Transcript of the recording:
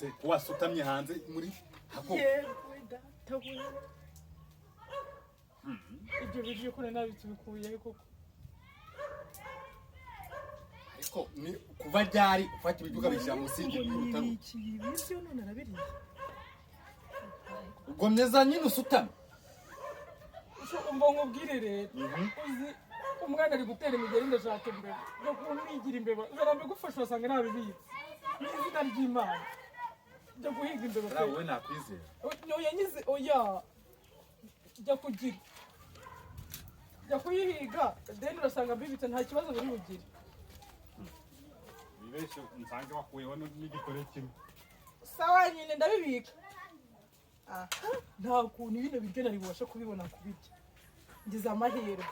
se wasutamye hanze muri hako yewe databuye ibyo biryo ko nabitubikuye koko ariko ni kuva ryari ufata ibiduka bishyira musingi y'urutaro iki ibiryo none arabiriye ubwo meza nyine usutame umva nkubwire rero uzi umwana ari gutera imigeri ndashaka imbeba no kumwigira imbeba zarambe gufasha wasanga nabibitse n'izina ry'Imana jya guhiga imbeba pe wowe nakwizera oya nyize oya jya kugira jya kuyihiga then urasanga mbibitse nta kibazo biri bugire wibeshe nsange wakuyeho n'igikore kimwe sawa nyine ndabibika nta kuntu bino biryo nari bubasha kubibona kubirya ngize amahirwe